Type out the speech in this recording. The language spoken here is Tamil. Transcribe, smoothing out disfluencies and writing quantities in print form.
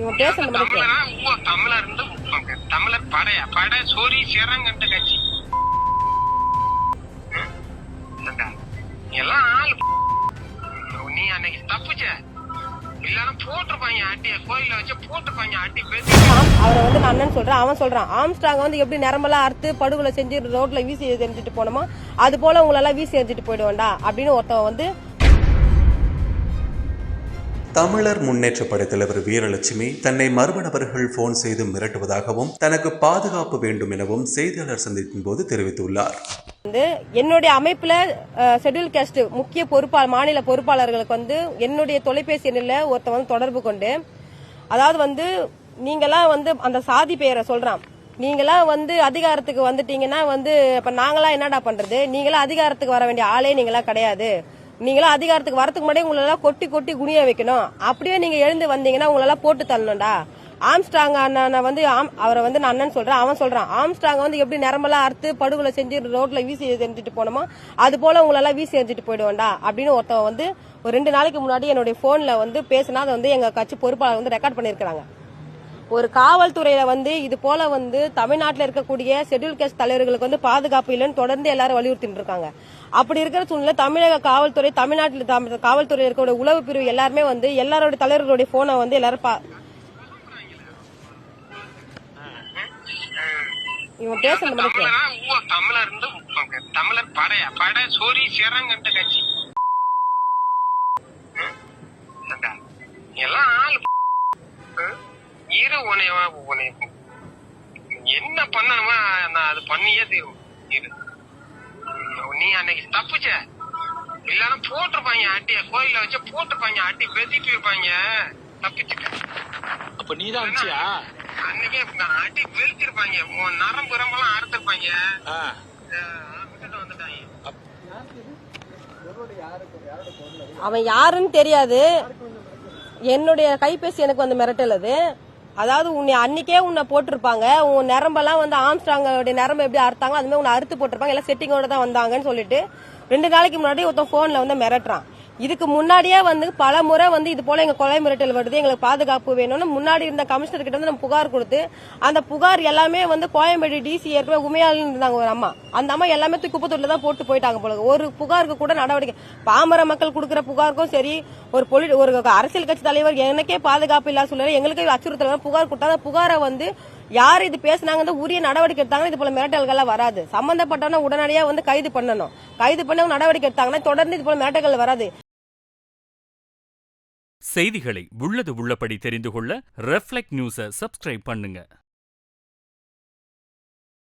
இவன் பேசுறது தமிழர் தமிழர் படை சோரி சேரங்கண்ட கட்சி எல்லாம் ஆள் நீ அன்னைக்கு தப்புச்ச இல்லன்னா போட்டுருப்பாங்க அட்டிய கோயில வச்சு போட்டுருப்பாங்க அட்டி பேசி அவரை வந்து நான் அண்ணன் சொல்றேன், அவன் சொல்றான் ஆம்ஸ்ட்ராங் வந்து எப்படி நரம்பெல்லாம் அறுத்து படுகொலை செஞ்சு ரோட்ல வீசி எரிஞ்சிட்டு போனோமோ அது போல உங்களெல்லாம் வீசி எரிஞ்சிட்டு போயிடுவேன்டா அப்படின்னு ஒருத்தவன் வந்து. தமிழர் முன்னேற்ற படை தலைவர் வீரலட்சுமி தன்னை மர்ம நபர்கள் போன் செய்து மிரட்டுவதாகவும் தனக்கு பாதுகாப்பு வேண்டும் எனவும் செய்தியாளர் சந்திப்பின் போது தெரிவித்துள்ளார். என்னுடைய அமைப்புல ஷெட்யூல் காஸ்ட் முக்கிய மாநில பொறுப்பாளர்களுக்கு வந்து என்னுடைய தொலைபேசி எண்ணில் ஒருத்தன் வந்து தொடர்பு கொண்டு, அதாவது வந்து நீங்களாம் வந்து அந்த சாதி பெயரை சொல்றான், நீங்களாம் வந்து அதிகாரத்துக்கு வந்துட்டீங்கன்னா வந்து இப்ப நாங்களாம் என்னடா பண்றது, நீங்களாம் அதிகாரத்துக்கு வர வேண்டிய ஆளே நீங்களா கிடையாது, நீங்களாம் அதிகாரத்துக்கு வரதுக்கு முன்னாடி உங்களெல்லாம் கொட்டி கொட்டி குனிய வைக்கணும், அப்படியே நீங்க எழுந்து வந்தீங்கன்னா உங்களெல்லாம் போட்டு தள்ளணும்டா. ஆம்ஸ்ட்ராங் அண்ணனை வந்து அவரை வந்து நான் அண்ணன் சொல்றேன், அவன் சொல்றான் ஆம்ஸ்ட்ராங் வந்து எப்படி நரம்பெல்லாம் அறுத்து படுகொலை செஞ்சு ரோட்ல வீசி எரிஞ்சிட்டு போனோமோ அது போல உங்களெல்லாம் வீசி எரிஞ்சிட்டு போயிடுவேன்டா அப்படின்னு ஒருத்தவன் வந்து ஒரு 2 நாளைக்கு முன்னாடி என்னுடைய போன்ல வந்து பேசினா அதை வந்து எங்க கட்சி பொறுப்பாளர் வந்து ரெக்கார்ட் பண்ணிருக்காங்க. ஒரு காவல்துறையில வந்து இது போல வந்து தமிழ்நாட்டில் இருக்கக்கூடிய ஷெட்யூல் காஸ்ட் தலைவர்களுக்கு வந்து பாதுகாப்பு இல்லைன்னு தொடர்ந்து எல்லாரும் வலியுறுத்திட்டு இருக்காங்க. அப்படி இருக்கிற சூழ்நிலை தமிழக காவல்துறை, தமிழ்நாட்டில் காவல்துறை இருக்கக்கூடிய உளவு பிரிவு எல்லாருமே வந்து எல்லாரோட தலைவர்களுடைய போனை வந்து எல்லாரும் இவன் பேசுறது தமிழர் தமிழர் படை சோரி சேரங்கண்ட கட்சி எல்லாம் ஆள் என்ன பண்ணணுமா நான் அது பண்ணியே தீரும். நீ அன்னைக்கு தப்புச்ச இல்லன்னா போட்டிருப்பாங்க அட்டிய கோயில வச்சு போட்டிருப்பாங்க அட்டி பெசிட்டு இருப்பாங்க தப்பிச்சுட்ட. அப்ப நீதான் வந்துச்சியா அன்னைக்கே அட்டி வெளுத்திருப்பாங்க, நரம்பு ரம்பெல்லாம் அறுத்திருப்பாங்க, விட்டுட்டு வந்துட்டாங்க. அவன் யாருன்னு தெரியாது. என்னுடைய கைபேசி எனக்கு வந்து மிரட்டல் அது. அதாவது உன்னை அன்னைக்கே உன்னை போட்டிருப்பாங்க, உன் நரம்பெல்லாம் வந்து ஆம்ஸ்ட்ராங்கோட நரம்பு எப்படி அறுத்தாங்க அதுமாதிரி உன்னை அறுத்து போட்டிருப்பாங்க, எல்லாம் செட்டிங்கோட தான் வந்தாங்கன்னு சொல்லிட்டு 2 நாளைக்கு முன்னாடி ஒருத்தன் போன்ல வந்து மிரட்டுறான். இதுக்கு முன்னாடியே வந்து பல முறை வந்து இது போல எங்க கொலை மிரட்டல் வருது, எங்களுக்கு பாதுகாப்பு வேணும்னு முன்னாடி இருந்த கமிஷனர் கிட்ட வந்து நம்ம புகார் கொடுத்து அந்த புகார் எல்லாமே வந்து கோயம்பேடு டிசி ஏற்கனவே உமையாளு இருந்தாங்க ஒரு அம்மா, அந்த அம்மா எல்லாமே குப்பத்தூர்ல தான் போட்டு போயிட்டாங்க போல. ஒரு புகாருக்கு கூட நடவடிக்கை, பாமர மக்கள் கொடுக்கிற புகாருக்கும் சரி, ஒரு அரசியல் கட்சி தலைவர் எனக்கே பாதுகாப்பு இல்லாத சூழ்நிலை எங்களுக்கு அச்சுறுத்தல் புகார் கொடுத்தாங்க, புகாரை வந்து யாரு இது பேசினாங்க உரிய நடவடிக்கை எடுத்தாங்க. இது போல மிரட்டல்கள் வராது, சம்பந்தப்பட்டவன உடனடியா வந்து கைது பண்ணணும், கைது பண்ண நடவடிக்கை எடுத்தாங்கன்னா தொடர்ந்து இது போல மிரட்டல்கள் வராது. செய்திகளை உள்ளது உள்ளபடி தெரிந்து கொள்ள ரெஃப்ளெக்ட் நியூஸை சப்ஸ்கிரைப் பண்ணுங்க.